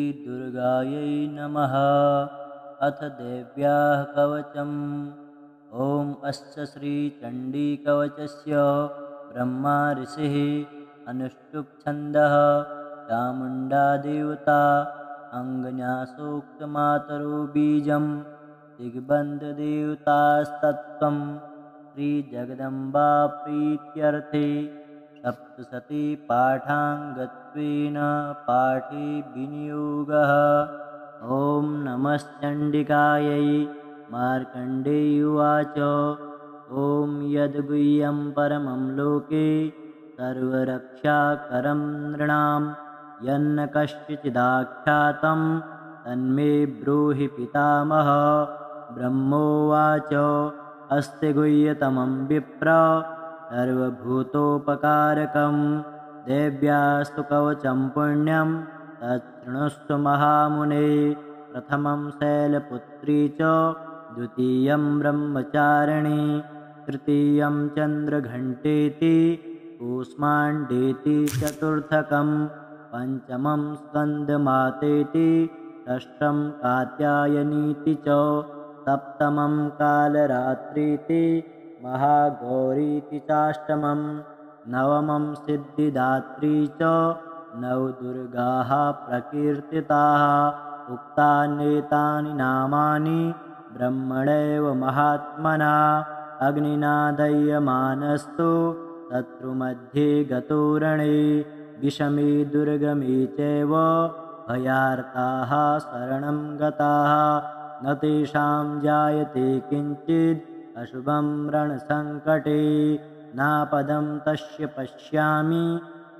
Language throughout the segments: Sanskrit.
श्रीदुर्गायै नमः। अथ देव्याः कवचम्। ॐ अस्य श्रीचण्डीकवचस्य ब्रह्मा ऋषिः अनुष्टुप्छन्दः चामुण्डा देवता अङ्गन्यासूक्तमातरो बीजं दिग्बन्धदेवतास्तत्त्वं श्रीजगदम्बा प्रीत्यर्थे सप्तशती पाठाङ्गत्वेन पाठे विनियोगः। ॐ नमश्चण्डिकायै। मार्कण्डेय उवाच। ॐ यद्गुह्यं परमं लोके सर्वरक्षाकरं नृणां यन्न कश्चिदाख्यातं तन्मे ब्रूहि पितामह। ब्रह्मोवाच। अस्ति गुह्यतमं विप्र सर्वभूतोपकारकं देव्यास्तु कवचं पुण्यं तच्छृणुष्व महामुने। प्रथमं शैलपुत्री च द्वितीयं ब्रह्मचारिणी तृतीयं चन्द्रघण्टेति कूष्माण्डेति चतुर्थकं पञ्चमं स्कन्दमातेति षष्ठं कात्यायनीति च सप्तमं कालरात्रीति महागौरीति चाष्टमं नवमं सिद्धिदात्री च नवदुर्गाः प्रकीर्तिताः। उक्तान्येतानि नामानि ब्रह्मणैव महात्मना अग्निना दह्यमानस्तु शत्रुमध्ये गतो रणे विषमे दुर्गमे चैव भयार्ताः शरणं गताः न तेषां जायते किञ्चित् अशुभं रणसङ्कटे नापदं तस्य पश्यामि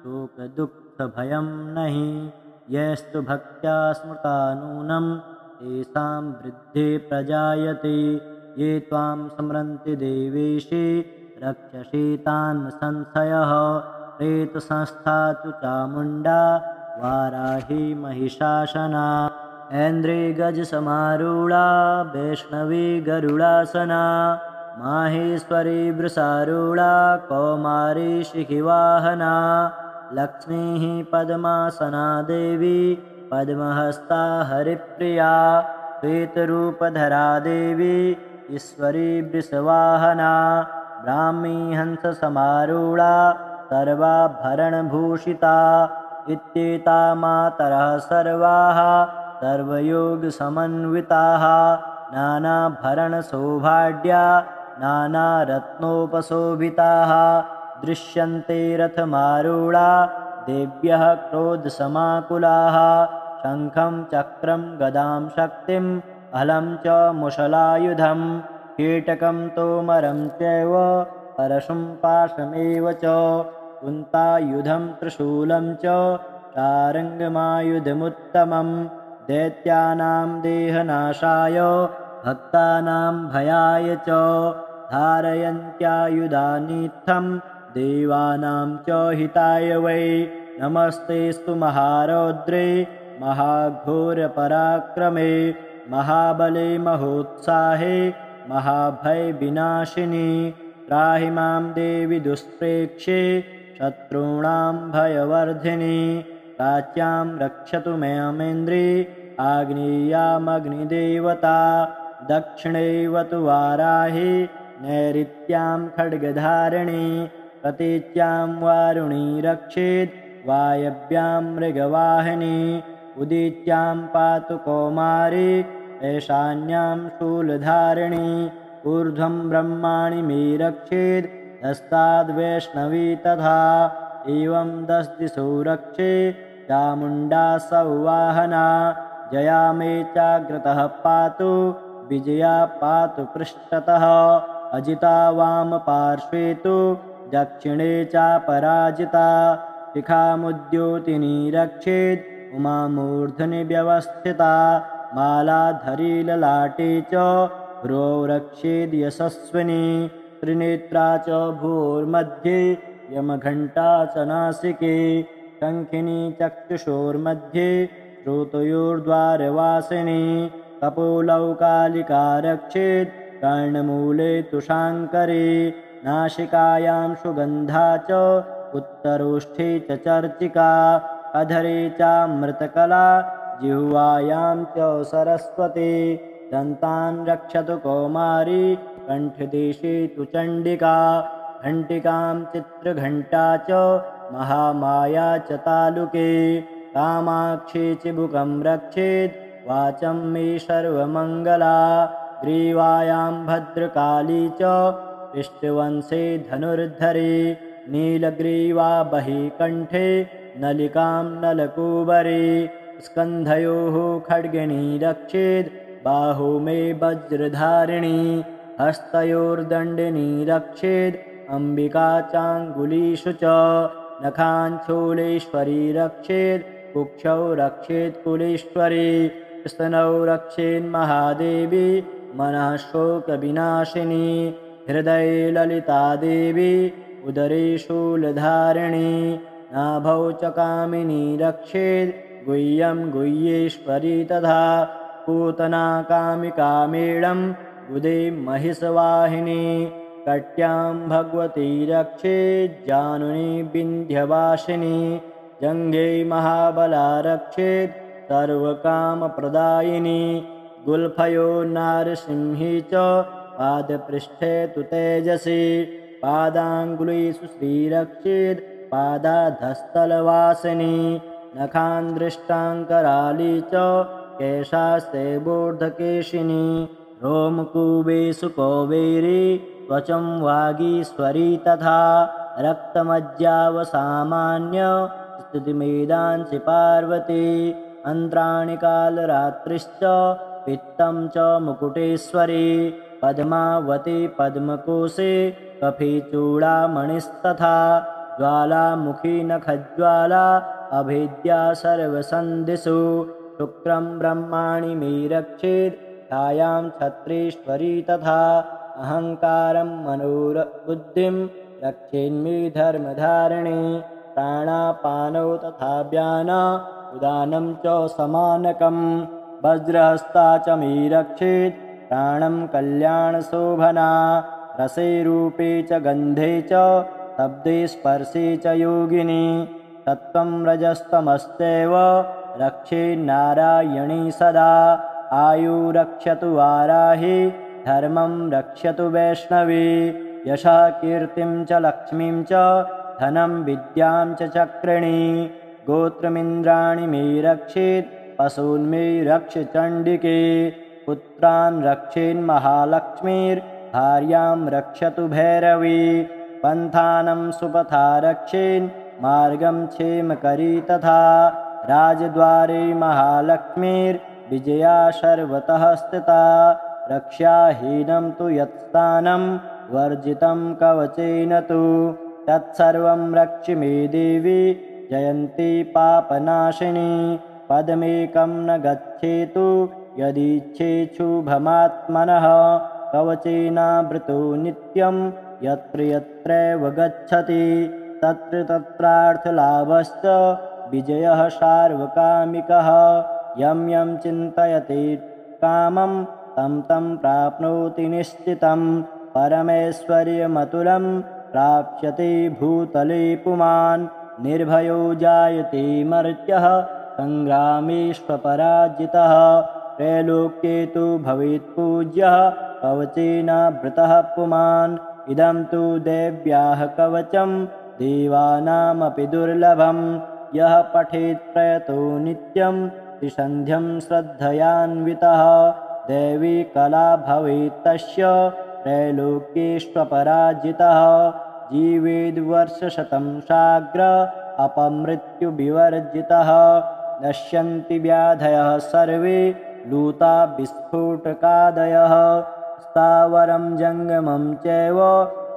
शोकदुःखभयं नहि यस्तु भक्त्या स्मृता नूनं तेषां वृद्धि प्रजायते ये त्वां स्मरन्ति देवेशे रक्षसि तान् संशयः प्रेतसंस्था तु चामुण्डा वाराही महिषासना ऐन्द्री गजसमारूढा वैष्णवी गरुडासना माहेश्वरी वृषारूढा कौमारी शिखिवाहना लक्ष्मीः पद्मासना देवी पद्महस्ता हरिप्रिया श्वेतरूपधरा देवी ईश्वरी वृषवाहना ब्राह्मी हंससमारूढा सर्वाभरणभूषिता इत्येता मातरः सर्वाः सर्वयोगसमन्विताः नानाभरणशोभाढ्या नानारत्नोपशोभिताः दृश्यन्ते रथमारूढा देव्यः क्रोधसमाकुलाः शङ्खं चक्रं गदां शक्तिम् हलं च मुशलायुधं कीटकं तोमरं चैव परशुं पाशमेव च कुन्तायुधं त्रिशूलं च शार्ङ्गमायुधमुत्तमं दैत्यानां देहनाशाय भक्तानां भयाय च धारयन्त्यायुधानीत्थं देवानां च हिताय वै नमस्तेस्तु महारौद्रे महाघोरपराक्रमे महाबले महोत्साहे महाभयविनाशिनी त्राहि मां देवि दुष्प्रेक्ष्ये शत्रूणां भयवर्धिनी प्राच्यां रक्षतु मामेन्द्री आग्नेयामग्निदेवता दक्षिणैवतु वाराही नैऋत्यां खड्गधारिणी प्रतीच्यां वारुणी रक्षेत् वायव्यां मृगवाहिनी उदीच्यां पातु कौमारी ईशान्यां शूलधारिणी ऊर्ध्वं ब्रह्माणि मे रक्षेत् हस्ताद्वैष्णवी तथा एवं 10 दिशो रक्षे चामुण्डा सौवाहना जया मे चाग्रतः पातु विजया पातु पृष्ठतः अजिता वामपार्श्वे तु दक्षिणे चापराजिता शिखामुद्योतिनी रक्षेत् उमामूर्ध्नि व्यवस्थिता मालाधरी ललाटे च भ्रो रक्षेद् यशस्विनी त्रिनेत्रा च भूर्मध्ये यमघण्टा च नासिके शङ्खिनी चक्षुषोर्मध्ये श्रोतयोर्द्वारवासिनी कपोलौकालिका रक्षेत् कर्णमूले तु शाङ्करी नासिकायां सुगन्धा च उत्तरोष्ठे च चर्चिका अधरे चामृतकला जिह्वायां च सरस्वती दन्तान् रक्षतु कौमारी कण्ठदेशे तु चण्डिका घण्टिकां चित्रघण्टा च महामाया च तालुके कामाक्षी चिबुकं रक्षेत् वाचं मे सर्वमङ्गला ग्रीवायां भद्रकाली च पृष्ठवंशे धनुर्धरे नीलग्रीवा बहिकण्ठे नलिकां नलकूबरे स्कन्धयोः खड्गिनी रक्षेत् बाहु मे वज्रधारिणी हस्तयोर्दण्डिनी रक्षेत् अम्बिका चाङ्गुलीषु च नखाञ्छूलेश्वरी रक्षेत् कुक्षौ रक्षेत् कुलेश्वरी स्तनौ रक्षेन्महादेवी मनः शोकविनाशिनी हृदये ललितादेवी उदरे शूलधारिणी नाभौ च कामिनी रक्षेत् गुह्यं गुह्येश्वरी तथा पूतना कामिकामेळं उदे महिषवाहिनी कट्यां भगवती रक्षेत् जानुनी विन्ध्यवासिनी जङ्घे महाबला रक्षेत् सर्वकामप्रदायिनी गुल्फयो नारसिंही च पादपृष्ठे तु तेजसी पादाङ्गुलीषु श्रीरक्षेत् पादाधस्थलवासिनी नखान् दृष्टाङ्कराली च केशास्ते बूर्धकेशिनी रोमकूपेषु कौबेरी त्वचं वागीश्वरी तथा रक्तमज्जावसामान्य स्तुतिमेदांसि पार्वती अन्त्राणि कालरात्रिश्च पित्तं च मुकुटेश्वरी पद्मावती पद्मकोशे कफीचूडामणिस्तथा ज्वालामुखी नखज्वाला अभेद्या सर्वसन्धिषु शुक्रं ब्रह्माणि मे रक्षेत् छायां छत्रेश्वरी तथा अहङ्कारं मनोबुद्धिं रक्षेन्मे धर्मधारिणी प्राणापानौ तथा व्याना उदानं च समानकं वज्रहस्ता च मे रक्षेत् प्राणं कल्याणशोभना रसे रूपे च गन्धे च शब्दे स्पर्शे च योगिनी तत्त्वं रजस्तमश्चैव रक्षेन्नारायणी सदा आयु रक्षतु वाराहि धर्मं रक्षतु वैष्णवी यशः कीर्तिं च लक्ष्मीं च धनं विद्यां च चक्रिणी गोत्रमिन्द्राणि मे रक्षेत् पशून् मे रक्ष चण्डिके पुत्रान् रक्षेन्महालक्ष्मीर्भार्यां रक्षतु भैरवी पन्थानं सुपथा रक्षेन् मार्गं क्षेमकरी तथा राजद्वारे महालक्ष्मीर्विजया सर्वतः स्थिता रक्षाहीनं तु यत्स्थानं वर्जितं कवचेन तु तत्सर्वं रक्ष मे देवी जयन्ती पापनाशिनी पदमेकं न गच्छेतु यदीच्छेच्छुभमात्मनः कवचेनावृतो नित्यं यत्र यत्रैव गच्छति तत्र तत्रार्थलाभश्च विजयः सार्वकामिकः यं यं चिन्तयते कामं तं तं प्राप्नोति निश्चितं परमैश्वर्यमतुलं प्राप्स्यते भूतले पुमान् निर्भयो जायते मर्त्यः सङ्ग्रामेष्वपराजितः त्रैलोक्ये तु भवेत् पूज्यः कवचेनावृतः पुमान् इदं तु देव्याः कवचं देवानामपि दुर्लभं यः पठेत् प्रयतो नित्यं त्रिसन्ध्यं श्रद्धयान्वितः देवी कला भवेत् तस्य त्रैलोक्येष्वपराजितः जीवेद्वर्षशतं साग्र अपमृत्युविवर्जितः नश्यन्ति व्याधयः सर्वे लूता विस्फोटकादयः स्थावरं जङ्गमं चैव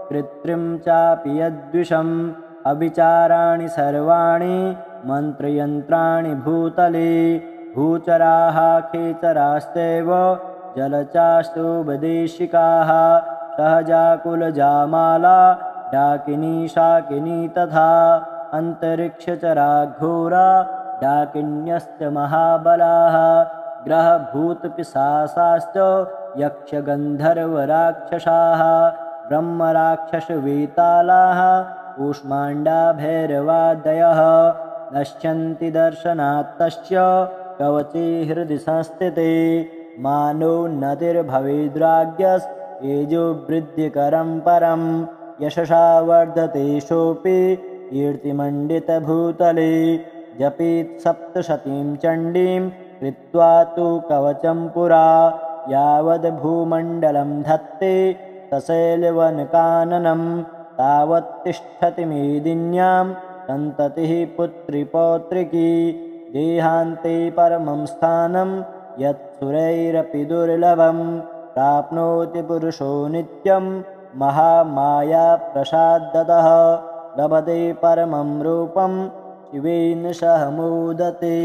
कृत्रिं चापि यद्विषम् अविचाराणि सर्वाणि मन्त्रयन्त्राणि भूतले भूचराः खेचराश्चैव जलचास्तुपदेशिकाः सहजाकुलजामाला डाकिनी शाकिनी तथा अन्तरिक्षचराघोरा डाकिन्यश्च महाबलाः ग्रहभूतपिशाचाश्च यक्षगन्धर्वराक्षसाः ब्रह्मराक्षसवेतालाः कूष्माण्डा भैरवादयः नश्यन्ति दर्शनात् तस्य कवचे हृदि संस्थिते मानोन्नतिर्भवेद्राज्ञस्तेजो वृद्धिकरं परं यशसा वर्धते सोऽपि कीर्तिमण्डितभूतले जपेत् सप्तशतीं चण्डीं कृत्वा तु कवचं पुरा यावद्भूमण्डलं धत्ते सशैलवनकाननं तावत् तिष्ठति मेदिन्यां सन्ततिः पुत्रीपौत्रिकी देहान्ते परमं स्थानं यत्सुरैरपि दुर्लभं प्राप्नोति पुरुषो नित्यं महामायाप्रसादतः लभते परमं रूपं शिवेन सह मोदते।